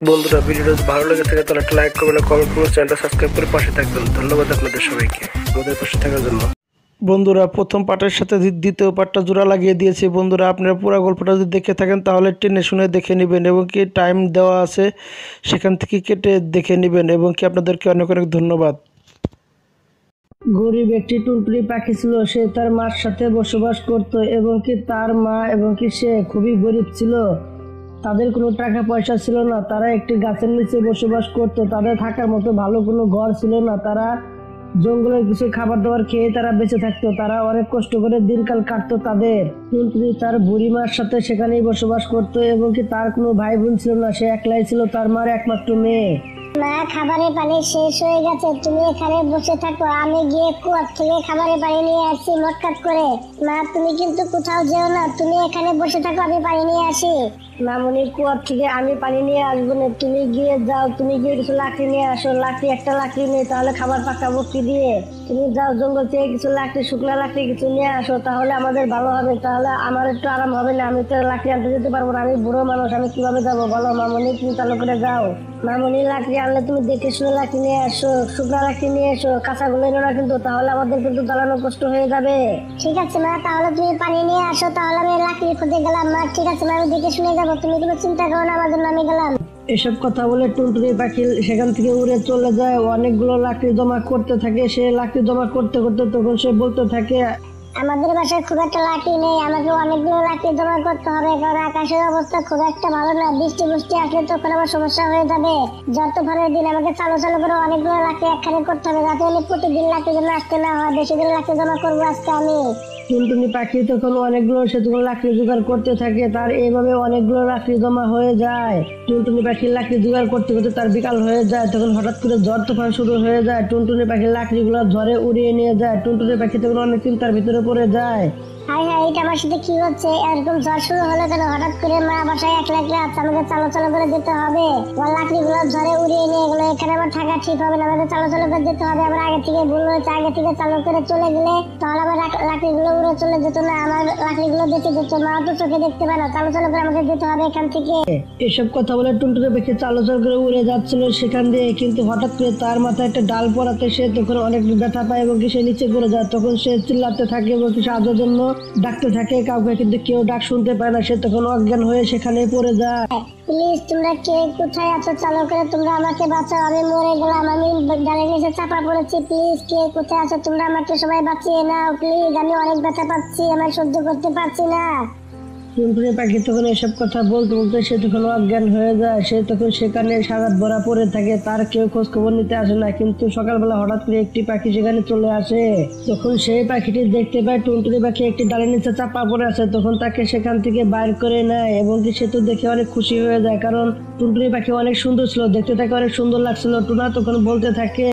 বন্ধুরা ভিডিওটা যদি ভালো লেগে থাকে তাহলে একটা লাইক করবেন, কমেন্ট করবেন, চ্যানেলটা সাবস্ক্রাইব করে পাশে থাকবেন। ধন্যবাদ আপনাদের সবাইকে আমাদের পাশে থাকার জন্য। বন্ধুরা প্রথম পার্টের সাথে দ্বিতীয় পার্টটা জোড়া লাগিয়ে দিয়েছি। বন্ধুরা আপনারা পুরো গল্পটা যদি দেখে থাকেন তাহলে টেনে শুনে দেখে নেবেন এবং কি টাইম দেওয়া আছে সেখান থেকে কেটে দেখে নেবেন এবং কি আপনাদেরকে অনেক অনেক ধন্যবাদ। গরিব একটি টুনটুনি পাখি ছিল। সে তার মার সাথে বসবাস করত এবং কি তার মা এবং কি সে খুবই গরিব ছিল। তাদের কোনো টাকা পয়সা ছিল না। তারা একটি গাছের নিচে বসবাস করত। তাদের থাকার মতো ভালো কোনো ঘর ছিল না। তারা জঙ্গলের কিছু খাবার দাবার খেয়ে তারা বেঁচে থাকতো। তারা অনেক কষ্ট করে দিনকাল কাটতো তাদের। টুনটুনি তার বুড়ি মার সাথে সেখানেই বসবাস করতো এবং কি তার কোনো ভাই বোন ছিল না। সে একলাই ছিল তার মার একমাত্র মেয়ে। মা, খাবারের পানি শেষ হয়ে গেছে, তুমি এখানে বসে থাকো, আমি গিয়ে কুয়ার থেকে খাবারের পানি নিয়ে আসছি মটকাট করে। মা, তুমি কিন্তু কোথাও যেও না, তুমি এখানে বসে থাকো, আমি পানি নিয়ে আসি। মামুনি, কুয়ার থেকে আমি পানি নিয়ে আসবো না, তুমি গিয়ে যাও, তুমি গিয়ে কিছু লাকড়ি নিয়ে আসো। একটা লাকড়ি নেই, তাহলে খাবার পাকাবো কি দিয়ে? তুমি যাও জঙ্গল থেকে কিছু লাকড়ি, শুকনো লাকড়ি কিছু নিয়ে আসো, তাহলে আমাদের ভালো হবে, তাহলে আমার একটু আরাম হবে না। আমি তো লাকড়ি আনতে যেতে পারবো না, আমি বুড়ো মানুষ, আমি কিভাবে যাবো বলো? মামুনি, তুমি চালু করে যাও। মামুনি, লাকড়ি আনলে তুমি দেখে শুনে লাকড়ি নিয়ে আসো, শুকনো লাকড়ি নিয়ে এসো, কাঁচাগুলো এনো না কিন্তু, তাহলে আমাদের কিন্তু জ্বালানো কষ্ট হয়ে যাবে। ঠিক আছে মা, তাহলে তুমি পানি নিয়ে আসো, তাহলে আমি লাকড়ি খুঁজে গেলাম। মা ঠিক আছে মা, আমি দেখে শুনে যাবো, তুমি কোনো চিন্তা করো না, আমার জন্য আমি গেলাম। এসব কথা বলে টুনটুনি পাখি সেখান থেকে উড়ে চলে যায়। অনেকগুলো লাকড়ি জমা করতে থাকে। সে লাকড়ি জমা করতে করতে তখন সে বলতে থাকে, আমাদের বাসায় খুব একটা লাকড়ি নেই, আমাকে অনেকগুলো লাকড়ি জমা করতে হবে, কারণ আকাশের অবস্থা খুব একটা ভালো না। বৃষ্টি আসলে তখন আমার সমস্যা হয়ে যাবে। যত ভালোর দিন আমাকে চালু করে অনেকগুলো লাকড়ি একখানে করতে হবে, যাতে হলে প্রতিদিন লাকড়ি জন্য আসতে না হয়। বেশি দিন লাকড়ি জমা করবো আজকে আমি। টুনটুনি পাখি তখন অনেকগুলো সে তখন লাকড়ি জোগাড় করতে থাকে। তার এইভাবে অনেকগুলো লাকড়ি জমা হয়ে যায়। টুনটুনি পাখির লাকড়ি জোগাড় করতে করতে তার বিকাল হয়ে যায়। তখন হঠাৎ করে ঝড় তুফান শুরু হয়ে যায়। টুনটুনি পাখির লাকড়িগুলো ঝড়ে উড়িয়ে নিয়ে যায়। টুনটুনি পাখি তখন অনেক চিন্তার ভিতরে পড়ে যায়। হাই হাই, এটা আমার সাথে কি হচ্ছে? এরকম ঝড় শুরু হলো কেন হঠাৎ করে? মা বাসায় একলা একলা আছে, আমাকে চালো করে যেতে হবে। আমার লাকড়িগুলো ঝড়ে উড়িয়ে নিয়ে গেলো, এখানে আমার থাকা ঠিক হবে না, আমাকে চালো করে যেতে হবে। আমার আগে থেকে ভুল হয়েছে, আগে থেকে চালু করে চলে গেলে তাহলে আমার লাকড়িগুলো উড়ে চলে যেত না, আমার লাকড়িগুলো বেঁচে যেত। মা তো চোখে দেখতে পায় না, চালো করে আমাকে যেতে হবে এখান থেকে। এসব কথা বলে টুনটুনি পাখি চালো করে উড়ে যাচ্ছিল সেখান দিয়ে, কিন্তু হঠাৎ করে তার মাথায় একটা ডাল পড়াতে সে তখন অনেক ব্যথা পায় এবং সে নিচে পড়ে যায়। তখন সে চিল্লাতে থাকে এবং সাহায্যের জন্য ডাকতে থাকে কাউকে, কিন্তু কেউ ডাক শুনতে পায় না। সে তখন অজ্ঞান হয়ে সেখানে পড়ে যায়। প্লিজ তোমরা কে কোথায় আছো, চালু করে তোমরা আমাকে বাঁচাও, আমি মরে গেলাম, আমি ডালের নিচে চাপা পড়েছি। প্লিজ কে কোথায় আছো তোমরা, আমাকে সবাই বাঁচিয়ে নাও প্লিজ, আমি অনেক ব্যথা পাচ্ছি, আমি সহ্য করতে পারছি না। টুনটুনি পাখি তখন এসব কথা বলতে বলতে সে তখন অজ্ঞান হয়ে যায়। সে তখন সেখানে সারাত ভরা পড়ে থাকে। তার কেউ খোঁজ খবর নিতে আসে না, কিন্তু সকালবেলা হঠাৎ করে একটি পাখি সেখানে চলে আসে। তখন সেই পাখিটি দেখতে পায় টুনটুনি পাখি একটি ডালের নিচে চাপা পড়ে আছে। তখন তাকে সেখান থেকে বাইর করে নেয় এবং সে তো দেখে অনেক খুশি হয়ে যায়, কারণ টুনটুনি পাখি অনেক সুন্দর ছিল, দেখতে তাকে অনেক সুন্দর লাগছিল। টুনা তখন বলতে থাকে,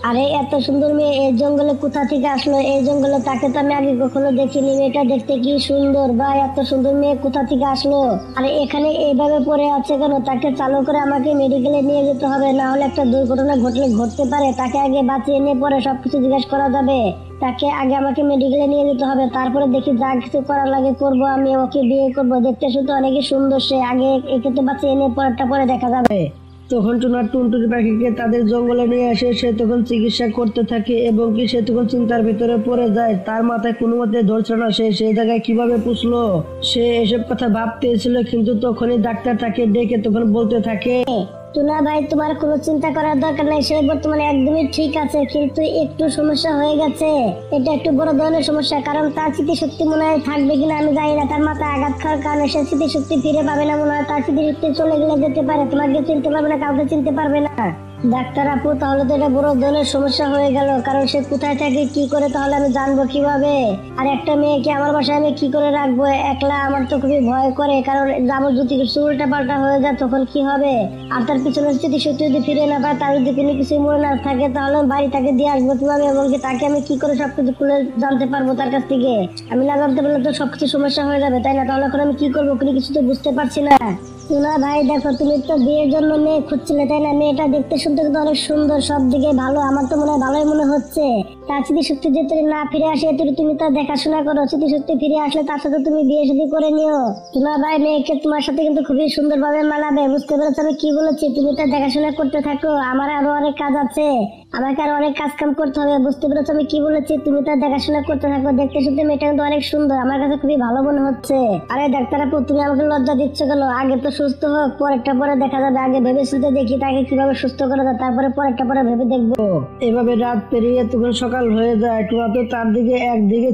আরে এত সুন্দর মেয়ে এই জঙ্গলে কোথা থেকে আসলো? এই জঙ্গলে তাকে তো আমি আগে কখনো দেখিনি, মেয়েটা দেখতে কি সুন্দর, বা এত সুন্দর মেয়ে কোথা থেকে আসলো? আরে এখানে এইভাবে পড়ে আছে কেন? তাকে চালু করে আমাকে মেডিকেলে নিয়ে যেতে হবে, না হলে একটা দুর্ঘটনা ঘটতে পারে। তাকে আগে বাঁচিয়ে নিয়ে পরে সবকিছু জিজ্ঞাসা করা যাবে। তাকে আগে আমাকে মেডিকেলে নিয়ে যেতে হবে, তারপরে দেখি যা কিছু করার লাগে করবো। আমি ওকে বিয়ে করবো, দেখতে শুধু অনেকই সুন্দর সে, আগে একে তো বাঁচিয়ে নিয়ে পরেরটা পরে দেখা যাবে। তখন টুনটুনি পাখিকে তাদের জঙ্গলে নিয়ে আসে। সে তখন চিকিৎসা করতে থাকে এবং সে তখন চিন্তার ভিতরে পড়ে যায়। তার মাথায় কোনো মতে ধরছে না সে সেই জায়গায় কিভাবে পুষলো। সে এসব কথা ভাবতেছিল, কিন্তু তখনই ডাক্তার তাকে ডেকে তখন বলতে থাকে, টুনা ভাই, তোমার কোনো চিন্তা করার দরকার নেই, সে বর্তমানে একদমই ঠিক আছে, কিন্তু একটু সমস্যা হয়ে গেছে। এটা একটু বড় ধরনের সমস্যা, কারণ তার স্মৃতিশক্তি মনে হয় থাকবে কিনা আমি জানি না। তার মাথায় আঘাত খাওয়ার কারণে সে স্মৃতিশক্তি ফিরে পাবে না মনে হয়। তার স্মৃতিশক্তি চলে গেলে যেতে পারে, তোমাকে চিনতে পারবে না, কাউকে চিনতে পারবে না। ডাক্তার আপু, তাহলে তো এটা বড় ধরনের সমস্যা হয়ে গেল, কারণ সে কোথায় থাকে কি করে তাহলে আমি জানবো কিভাবে? আর একটা মেয়েকে আমার বাসায় আমি কি করে রাখবো একলা? আমার তো খুবই ভয় করে, কারণ আমার যদি কিছু উল্টা পাল্টা হয়ে যায় তখন কি হবে? আর তার পিছনে স্মৃতিশক্তি যদি ফিরে না পায়, তার যদি কোনো কিছু মনে না থাকে, তাহলে বাড়ি তাকে দিয়ে আসবো কিভাবে? এবং তাকে আমি কি করে সবকিছু খুলে জানতে পারবো তার কাছ থেকে? আমি না জানতে পারলে তো সবকিছু সমস্যা হয়ে যাবে, তাই না? তাহলে এখন আমি কি করবো, কোনো কিছু তো বুঝতে পারছি না। টুনা ভাই দেখো, তুমি তো বিয়ের জন্য মেয়ে খুঁজছিলে তাই না? মেয়েটা দেখতে শুনতে কিন্তু অনেক সুন্দর, সব দিকে ভালো, আমার তো মনে হয় ভালোই মনে হচ্ছে। তার স্মৃতিশক্তি যে তুমি না ফিরে আসে তুমি তার দেখাশোনা করো, স্মৃতিশক্তি ফিরে আসলে তার সাথে তুমি বিয়ে শাদী করে নিও। তোমার ভাই মেয়েকে তোমার সাথে কিন্তু খুবই সুন্দরভাবে মানাবে, বুঝতে পেরেছো আমি কি বলেছি? তুমি তার দেখাশোনা করতে থাকো, আমার আরো অনেক কাজ আছে, আমাকে আরো অনেক কাজ কাম করতে হবে, বুঝতে পেরেছো আমি কি বলেছি? তুমি তার দেখাশোনা করতে থাকো। দেখতে শুনতে মেয়েটা কিন্তু অনেক সুন্দর, আমার কাছে খুবই ভালো মনে হচ্ছে। আরে ডাক্তার আপু, তুমি আমাকে লজ্জা দিচ্ছ কেন? আগে তো সুস্থ হোক, পরেরটা পরে দেখা যাবে। আগে ভেবে চিন্তে দেখি তাকে কিভাবে সুস্থ করা যায়, তারপরে পরেরটা পরে ভেবে দেখবো। এভাবে রাত পেরিয়ে তখন সকাল হয়ে যায়। টুনা তো তার দিকে একদিকে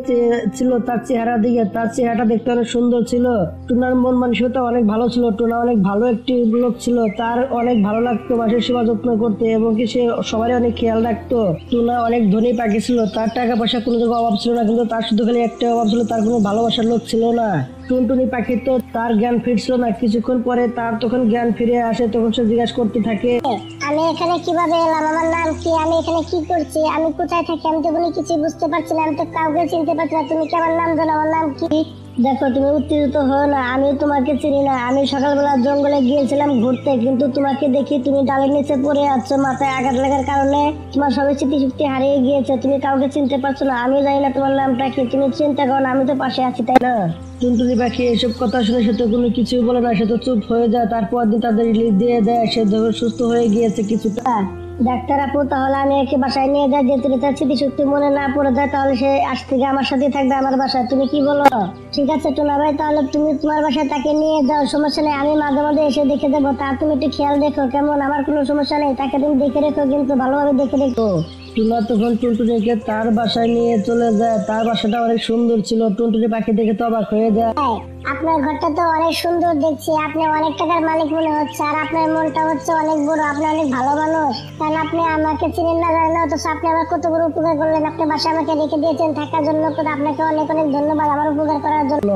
ছিল, তার চেহারা দিকে। তার চেহারাটা দেখতে অনেক সুন্দর ছিল। টুনার মন মানসিকতা অনেক ভালো ছিল। টুনা অনেক ভালো একটি লোক ছিল, তার অনেক ভালো লাগতো মানুষের সেবা যত্ন করতে এবং কি সে সবারই অনেক খেয়াল রাখতো। টুনা অনেক ধনী পাখি ছিল, তার টাকা পয়সা কোনো জায়গায় অভাব ছিল না, কিন্তু তার শুধু খালি একটা অভাব ছিল, তার কোনো ভালোবাসার লোক ছিল না। টুনটুনি পাখি তো তার জ্ঞান ফিরছিল না, কিছুক্ষণ পরে তার তখন জ্ঞান ফিরে আসে। তখন সে জিজ্ঞাসা করতে থাকে, আমি এখানে কিভাবে এলাম? আমার নাম কি? আমি এখানে কি করছি? আমি কোথায় থাকি? আমি তো কোনো কিছু বুঝতে পারছি না, আমি তো কাউকে চিনতে পারছি না। তুমি কি আমার নাম জানো? আমার নাম কি? দেখো, তুমি উত্তেজিত হও না, আমি তোমাকে চিনি না। আমি সকালবেলা জঙ্গলে গিয়েছিলাম ঘুরতে, কিন্তু তোমাকে দেখি তুমি ডালের নিচে পড়ে আছো, মাথায় আঘাত লাগার কারণে তোমার সবই স্মৃতিশক্তি হারিয়ে গিয়েছে। তুমি কাউকে চিনতে পারছো না। আমি জানি না তোমার নামটা কি, তুমি চিন্তা করো না, আমি তো পাশে আছি, তাই না? টুনটুনি পাখি এসব কথা শুনে সে তো কোনো কিছু বলে না, সে তো চুপ হয়ে যায়। তারপর দিন তাদের রিলিজ দিয়ে দেয়, সে যখন সুস্থ হয়ে গিয়েছে কিছুটা। ডাক্তার আপু, তাহলে আমি একে বাসায় নিয়ে যাই, যে তুমি তার স্মৃতিশক্তি মনে না পড়ে যায়, তাহলে সে আজ থেকে আমার সাথে থাকবে আমার বাসায়। তুমি কি বলো? ঠিক আছে টুনা ভাই, তাহলে তুমি তোমার বাসায় তাকে নিয়ে যাও, সমস্যা নেই। আমি মাঝে মাঝে এসে দেখে দেবো, তার তুমি একটু খেয়াল রেখো কেমন? আমার কোনো সমস্যা নেই, তাকে তুমি দেখে রেখো, কিন্তু ভালোভাবে দেখে রেখো। টুনা তখন টুনটুনিকে তার বাসায় নিয়ে চলে যায়। তার বাসাটা অনেক সুন্দর ছিল। টুনটুনি পাখি দেখে তো অবাক হয়ে যায়। আপনার ঘরটা তো অনেক সুন্দর দেখছি, আপনি অনেক টাকার মালিক মনে হচ্ছে, আর আপনার মনটা হচ্ছে অনেক বড়, আপনি অনেক ভালো মানুষ। কারণ আপনি আমাকে চিনেন না, জানেন না, অথচ আপনি আমার কত বড় উপকার করলেন। আপনি বাসায় আমাকে রেখে দিয়েছেন থাকার জন্য, আপনাকে অনেক অনেক ধন্যবাদ আমার উপকার করার জন্য।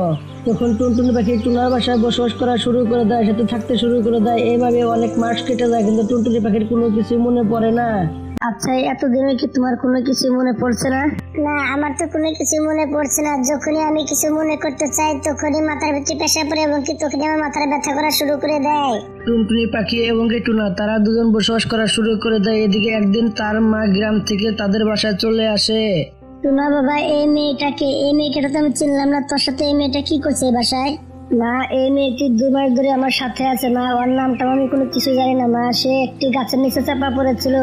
তখন টুনটুনি পাখি টুনার বাসায় বসবাস করা শুরু করে দেয়, সাথে থাকতে শুরু করে দেয়। এইভাবে অনেক মাস কেটে যায়, কিন্তু টুনটুনি পাখির কোনো কিছু মনে পড়ে না। আচ্ছা, এতদিনে কি তোমার কোনো কিছু মনে পড়ছে না? না, আমার তো কোনো কিছু মনে পড়ছে না। যখনই আমি কিছু মনে করতে চাই, তখনই মাথার ভিতরে পেশা পড়ে এবং কি তখনই আমার মাথায় ব্যথা করা শুরু করে দেয়। টুনটুনি পাখি এবং টুনা তারা দুজন বসবাস করা শুরু করে দেয়। এদিকে একদিন তার মা গ্রাম থেকে তাদের বাসায় চলে আসে। টুনা বাবা, এই মেয়েটাকে তো আমি চিনলাম না, তোর সাথে এই মেয়েটা কি করছে এই বাসায়? মা, এই মেয়েটি 2 মাস ধরে আমার সাথে আছে মা। ওর নামটা আমি কোনো কিছু জানি না মা। সে একটি গাছের নিচে চাপা পড়েছিল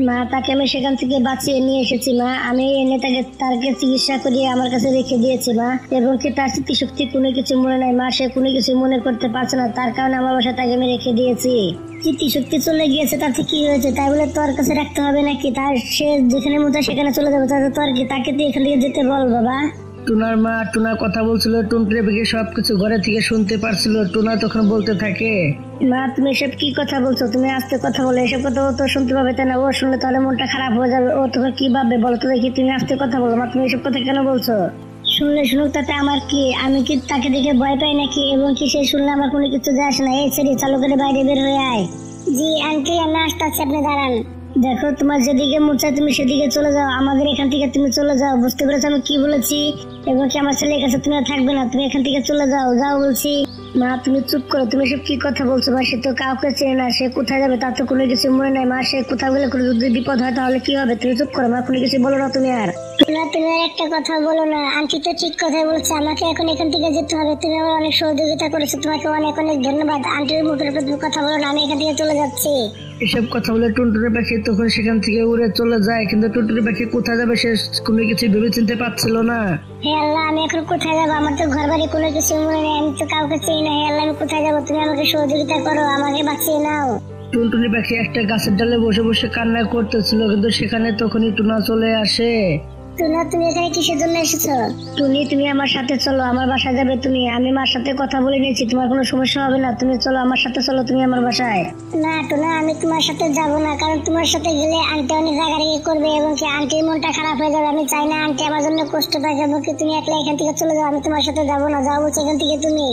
মা, তাকে আমি সেখান থেকে বাঁচিয়ে নিয়ে এসেছি মা। আমি এনে তাকে চিকিৎসা করিয়ে আমার কাছে রেখে দিয়েছি মা। এবং কি তার স্মৃতিশক্তি কোনো কিছু মনে নাই মা, সে কোনো কিছু মনে করতে পারছে না, তার কারণে আমার বাসায় তাকে আমি রেখে দিয়েছি। স্মৃতিশক্তি চলে গিয়েছে, তাতে কি হয়েছে? তাই বলে তোর কাছে রাখতে হবে নাকি? তার সে যেখানে মতো সেখানে চলে যাবে, তাহলে তোর কি? তাকে তুই এখান থেকে যেতে বল বাবা। টুনার মা টুনা কথা বলছিল, টুনটুনি পাখি সবকিছু ঘরে থেকে শুনতে পারছিল। টুনা তখন বলতে থাকে, মা তুমি এসব কি কথা বলছো? তুমি আস্তে কথা বলে, এসব কথা ও তো শুনতে পাবে, তাই না? ও শুনলে তাহলে মনটা খারাপ হয়ে যাবে, ও তখন কি ভাববে বলো তো দেখি। তুমি আস্তে কথা বলো মা, তুমি এসব কথা কেন বলছো? শুনলে শুনুক, তাতে আমার কি? আমি কি তাকে দেখে ভয় পাই নাকি? এবং কি সে শুনলে আমার কোনো কিছু যায় আসে না। এই ছেড়ে চালু করে বাইরে বের হয়ে আয়। জি আন্টি, আমি আসতেছি, আপনি দাঁড়ান। দেখো, তোমার যেদিকে মন চায় তুমি সেদিকে চলে যাও, আমাদের এখান থেকে তুমি চলে যাও। বুঝতে পেরেছো আমি কি বলেছি? এবং কি আমার ছেলের কাছে তুমি থাকবে না, তুমি এখান থেকে চলে যাও, যাও বলছি। মা তুমি চুপ করো, তুমি সব কি কথা বলছো মা? সে তো কাউকে চেনে না, সে কোথায় যাবে তার তো কোনো কিছু মনে নাই মা। সে কোথাও গেলে কোনো যদি বিপদ হয় তাহলে কি হবে? তুমি চুপ করো মা, কোনো কিছু বলো না তুমি আর। না, তুমি আর একটা কথা বলো না। আন্টি তো ঠিক কথাই বলছে, আমাকে এখন এখান থেকে যেতে হবে। তুমি আমার অনেক সহযোগিতা করেছো, তোমাকে অনেক অনেক ধন্যবাদ। আন্টির মুখের উপর তুমি কথা বলো না, আমি এখান থেকে চলে যাচ্ছি। এসব কথা বলে টুনটুনি পাখি তখন সেখান থেকে উড়ে চলে যায়। কিন্তু টুনটুনি পাখি কোথায় যাবে সে কোনো কিছু ভেবে চিনতে পারছিল না। হে আল্লাহ, আমি এখন কোথায় যাবো? আমার তো ঘর বাড়ি কোনো কিছু মনে নেই, আমি তো কাউকে চিনি না। হে আল্লাহ, আমি কোথায় যাবো? তুমি আমাকে সহযোগিতা করো, আমাকে বাঁচিয়ে নাও। টুনটুনি পাখি একটা গাছের ডালে বসে বসে কান্না করতেছিল, কিন্তু সেখানে তখনই টুনা চলে আসে। টুনা, তুমি এখানে কিসের জন্য এসেছো? টুনি, তুমি আমার সাথে চলো, আমার বাসায় যাবে তুমি। আমি মার সাথে কথা বলে নিয়েছি, তোমার কোনো সমস্যা হবে না। তুমি চলো আমার সাথে, চলো তুমি আমার বাসায়। না টুনা, আমি তোমার সাথে যাব না, কারণ তোমার সাথে গেলে আন্টি অনেক রাগারাগি করবে এবং কি আন্টির মনটা খারাপ হয়ে যাবে। আমি চাই না আন্টি আমার জন্য কষ্ট পায়। এবং কি তুমি একলা এখান থেকে চলে যাও, আমি তোমার সাথে যাবো না। যাও বলছি এখান থেকে তুমি।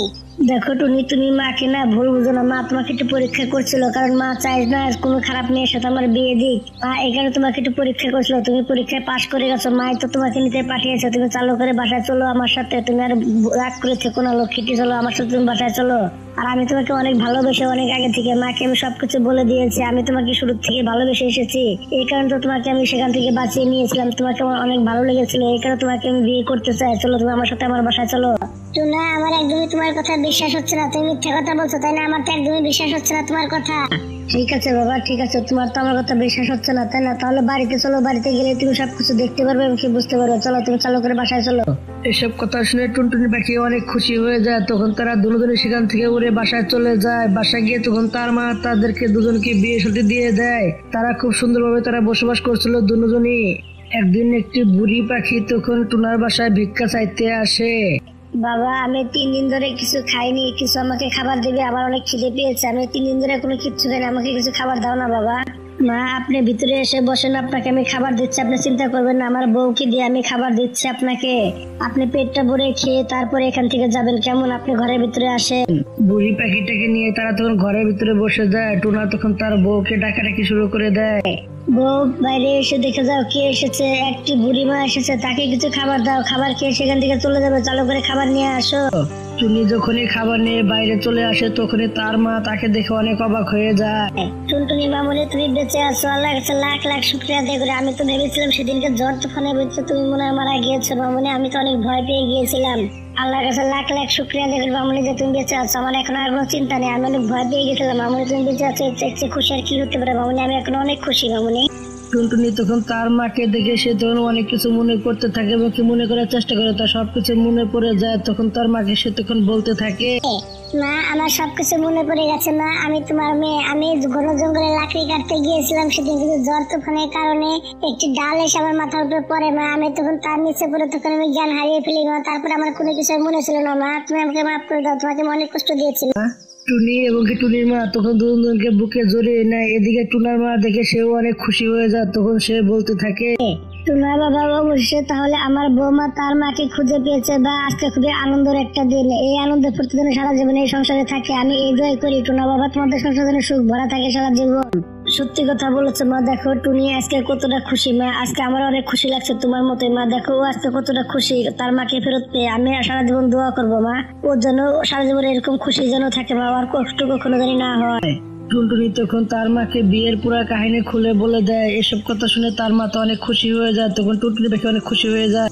দেখো টুনি, তুমি মাকে না ভুল বুঝো না। মা তোমাকে একটু পরীক্ষা করছিল, কারণ মা চাই না কোনো খারাপ মেয়ের সাথে আমার বিয়ে দিক। মা এখানে তোমাকে একটু পরীক্ষা করছিল, তুমি পরীক্ষায় পাশ করে গেছো। মা মাই তো তোমাকে নিতে পাঠিয়েছে, তুমি চালু করে বাসায় চলো আমার সাথে। তুমি আর রাগ করে থেকো না লক্ষ্মীটি, চলো আমার সাথে, তুমি বাসায় চলো। আর আমি তোমাকে অনেক ভালোবেসে অনেক আগে থেকে মাকে আমি সবকিছু বলে দিয়েছি, আমি তোমাকে শুরু থেকে ভালোবেসে এসেছি। এই কারণে তো তোমাকে আমি সেখান থেকে বাঁচিয়ে নিয়েছিলাম, তোমাকে আমার অনেক ভালো লেগেছিল, এই কারণে তোমাকে আমি বিয়ে করতে চাই। চলো তুমি আমার সাথে আমার বাসায় চলো। টুনা, আমার একদমই তোমার কথা বিশ্বাস হচ্ছে না, তুমি মিথ্যা কথা বলছো তাই না? আমার তো একদমই বিশ্বাস হচ্ছে না তোমার কথা। ঠিক আছে বাবা, ঠিক আছে, তোমার তো আমার কথা বিশ্বাস হচ্ছে না তাই না? তাহলে বাড়িতে চলো, বাড়িতে গেলে তুমি সবকিছু দেখতে পারবে এবং কি বুঝতে পারবে। চলো তুমি চালু করে বাসায় চলো। এসব কথা শুনে টুনটুনি পাখি অনেক খুশি হয়ে যায়। তখন তারা দুজনে সেখান থেকে উড়ে বাসায় চলে যায়। বাসায় গিয়ে তখন তার মা তাদেরকে দুজনকে বিয়ে সাথে দিয়ে দেয়। তারা খুব সুন্দরভাবে তারা বসবাস করছিল দুজনই। একদিন একটি বুড়ি পাখি তখন টুনার বাসায় ভিক্ষা চাইতে আসে। বাবা, আমি 3 দিন ধরে কিছু খাইনি, কিছু আমাকে খাবার দেবে, আমার অনেক খিদে পেয়েছে, আমি 3 দিন ধরে কোনো কিচ্ছু খাইনি, আমাকে কিছু খাবার দাও না বাবা। মা, আপনি ভিতরে এসে বসেন, আপনাকে আমি খাবার দিচ্ছি, আপনি চিন্তা করবেন না, আমার বউকে দিয়ে আমি খাবার দিচ্ছি আপনাকে। আপনি পেটটা ভরে খেয়ে তারপরে এখান থেকে যাবেন, কেমন? আপনি ঘরের ভিতরে আসেন। বুড়ি পাখিটাকে নিয়ে তারা তখন ঘরের ভিতরে বসে যায়। টুনা তখন তার বউকে ডাকাডাকি শুরু করে দেয়। বউ, বাইরে এসে দেখে যাও কে এসেছে, একটি বুড়ি মা এসেছে, তাকে কিছু খাবার দাও, খাবার খেয়ে সেখান থেকে চলে যাবে, চালু করে খাবার নিয়ে আসো। টুনি যখনই খাবার নিয়ে বাইরে চলে আসে তখনই তার মা তাকে দেখে অনেক অবাক হয়ে যায়। টুনটুনি মামুনি, তুমি বেঁচে আছো, আল্লাহর কাছে লাখ লাখ শুকরিয়া আদায় করি। আমি তো ভেবেছিলাম সেদিনকে ঝড় তুফানের ভিতরে তুমি মনে হয় মারা গিয়েছো মামুনি, আমি তো অনেক ভয় পেয়ে গিয়েছিলাম। আল্লাহর কাছে লাখ লাখ শুকরিয়া আদায় করি মামুনি যে তুমি বেঁচে আছো, আমার এখন আর কোনো চিন্তা নেই, আমি অনেক ভয় পেয়ে গেছিলাম মামুনি, তুমি বেঁচে আছো, এর চেয়ে খুশি আর কি হতে পারে মামুনি, আমি এখন অনেক খুশি মামুনি। টুনটুনি তখন তার মাকে দেখে সে তখন অনেক কিছু মনে করতে থাকে এবং কি মনে করার চেষ্টা করে, তার সবকিছু মনে পড়ে যায়। তখন তার মাকে সে তখন বলতে থাকে, মা, আমার সবকিছু মনে পড়ে গেছে মা, আমি তোমার মেয়ে। আমি ঘন জঙ্গলে লাকড়ি কাটতে গিয়েছিলাম সেদিন, কিন্তু ঝড় তুফানের কারণে একটি ডাল এসে আমার মাথার উপরে পড়ে মা, আমি তখন তার নিচে পড়ে তখন আমি জ্ঞান হারিয়ে ফেলি মা। তারপর আমার কোনো কিছু মনে ছিল না মা, তুমি আমাকে মাফ করে দাও, তোমাকে আমি অনেক কষ্ট দিয়েছি মা। টুনি এবং কি টুনির মা তখন দুজনকে বুকে জড়িয়ে নেয়। এদিকে টুনার মা দেখে সেও অনেক খুশি হয়ে যায়। তখন সে বলতে থাকে, টুনা বাবা, অবশ্যই তাহলে আমার বৌমা তার মাকে খুঁজে পেয়েছে, বা আজকে খুবই আনন্দের একটা দিন, এই আনন্দ প্রতিদিন সারা জীবন এই সংসারে থাকে, আমি এই দোয়াই করি টুনা বাবা তোমাদের সংসারে সুখ ভরা থাকে সারা জীবন। সত্যি কথা বলেছো মা, দেখো টুনি আজকে কতটা খুশি মা, আজকে আমার অনেক খুশি লাগছে তোমার মতোই মা, দেখো ও আজকে কতটা খুশি তার মাকে ফেরত পেয়ে। আমি সারা জীবন দোয়া করবো মা, ওর জন্য সারা জীবন এরকম খুশি যেন থাকে মা, আর কষ্ট কখনো জানি না হয়। টুনটুনি তখন তার মাকে বিয়ের পুরো কাহিনী খুলে বলে দেয়। এসব কথা শুনে তার মা তো অনেক খুশি হয়ে যায়। তখন টুনটুনি পাখি অনেক খুশি হয়ে যায়।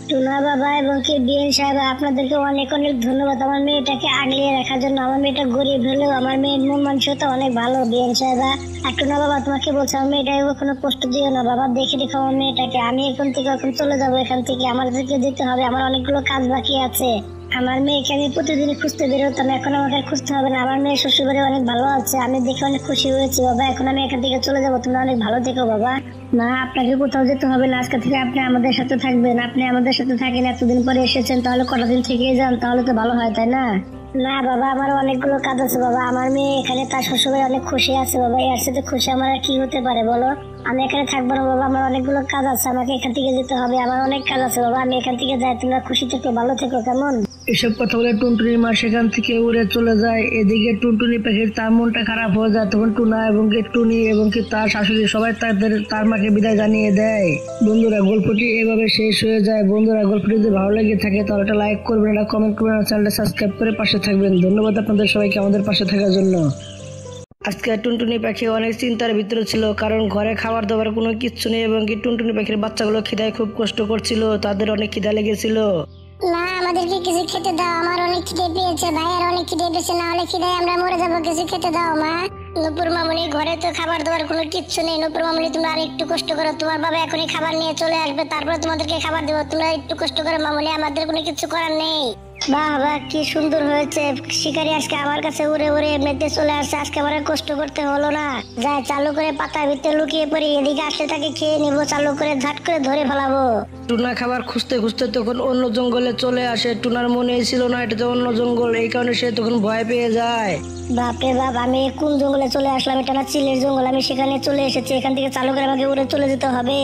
টুনা বাবা এবং কি বিএন সাহেব, আপনাদেরকে অনেক অনেক ধন্যবাদ আমার মেয়েটাকে আগলিয়ে রাখার জন্য। আমার মেয়েটা গরিব হলেও আমার মেয়ের মন মানসিকতা অনেক ভালো বিএন সাহেব। আর টুনা বাবা, তোমাকে বলছি আমার মেয়েটাকে কোনো কষ্ট দিও না বাবা, দেখে দেখো আমার মেয়েটাকে। আমি এখন থেকে এখন চলে যাবো এখান থেকে, আমাদেরকে যেতে হবে, আমার অনেকগুলো কাজ বাকি আছে। আমার মেয়েকে আমি প্রতিদিন খুঁজতে বেরোতাম, এখন আমাকে আর খুঁজতে হবে না, আমার মেয়ে শ্বশুরবাড়ি অনেক ভালো আছে, আমি দেখে অনেক খুশি হয়েছি বাবা। এখন আমি এখান থেকে চলে যাবো, তোমরা অনেক ভালো থেকো বাবা। না, আপনাকে কোথাও যেতে হবে না, আজকে থেকে আপনি আমাদের সাথে থাকবেন। আপনি আমাদের সাথে থাকেন, এতদিন পরে এসেছেন, তাহলে কটা দিন থেকে যান, তাহলে তো ভালো হয় তাই না? না বাবা, আমার অনেকগুলো কাজ আছে বাবা, আমার মেয়ে এখানে তার শ্বশুরবাড়ি অনেক খুশি আছে বাবা, এর সাথে খুশি আমার আর কি হতে পারে বলো? আমি এখানে থাকবো না বাবা, আমার অনেকগুলো কাজ আছে, আমাকে এখান থেকে যেতে হবে, আমার অনেক কাজ আছে বাবা, আমি এখান থেকে যাই, তোমরা খুশি থেকো, ভালো থেকো, কেমন? এসব কথা বলে টুনটুনির মা সেখান থেকে উড়ে চলে যায়। এদিকে টুনটুনি পাখির তার মনটা খারাপ হয়ে যায়। তখন টুনা এবং কি টুনি এবং কি তার শাশুড়ি সবাই তার মাকে বিদায় জানিয়ে দেয়। বন্ধুরা, গল্পটি এভাবে শেষ হয়ে যায়। বন্ধুরা, গল্পটি যদি ভালো লেগে থাকে তাহলে একটা লাইক করবেন, একটা কমেন্ট করবেন, চ্যানেলটা সাবস্ক্রাইব করে পাশে থাকবেন। ধন্যবাদ আপনাদের সবাইকে আমাদের পাশে থাকার জন্য। আজকে টুনটুনি পাখি অনেক চিন্তার ভিতরে ছিল, কারণ ঘরে খাবার দাবার কোনো কিচ্ছু নেই এবং কি টুনটুনি পাখির বাচ্চাগুলো খিদায় খুব কষ্ট করছিল, তাদের অনেক খিদা লেগেছিল। না, আমাদেরকে কিছু খেতে দাও, আমার অনেক খিদে পেয়েছে, ভাইয়ের অনেক খিদে পেয়েছে, না হলে খিদায় আমরা মরে যাবো, কিছু খেতে দাও মা। নুপুর মামুনি, ঘরে তো খাবার দাবার কোনো কিচ্ছু নেই, নুপুর মামুনি তোমরা আর একটু কষ্ট করো, তোমার বাবা এখনই খাবার নিয়ে চলে আসবে, তারপরে তোমাদেরকে খাবার দেবো, তোমরা একটু কষ্ট করো মামুনি, আমাদের কোনো কিছু করার নেই। বাহ বাহ, কি সুন্দর হয়েছে, শিকারি আজকে আমার কাছে উড়ে উড়ে এমনিতে চলে আসছে, আজকে আমার আর কষ্ট করতে হলো না। যাই চালু করে পাতার ভিতরে লুকিয়ে পড়ি, এদিকে আসলে তাকে খেয়ে নিবো, চালু করে ঝাট করে ধরে ফেলাবো। টুনা খাবার খুঁজতে খুঁজতে তখন অন্য জঙ্গলে চলে আসে। টুনার মনে ছিল না এটা তো অন্য জঙ্গল, এই কারণে সে তখন ভয় পেয়ে যায়। বাপরে বাপ, আমি কোন জঙ্গলে চলে আসলাম, এটা না চিলের জঙ্গল, আমি সেখানে চলে এসেছি, এখান থেকে চালু করে আমাকে উড়ে চলে যেতে হবে।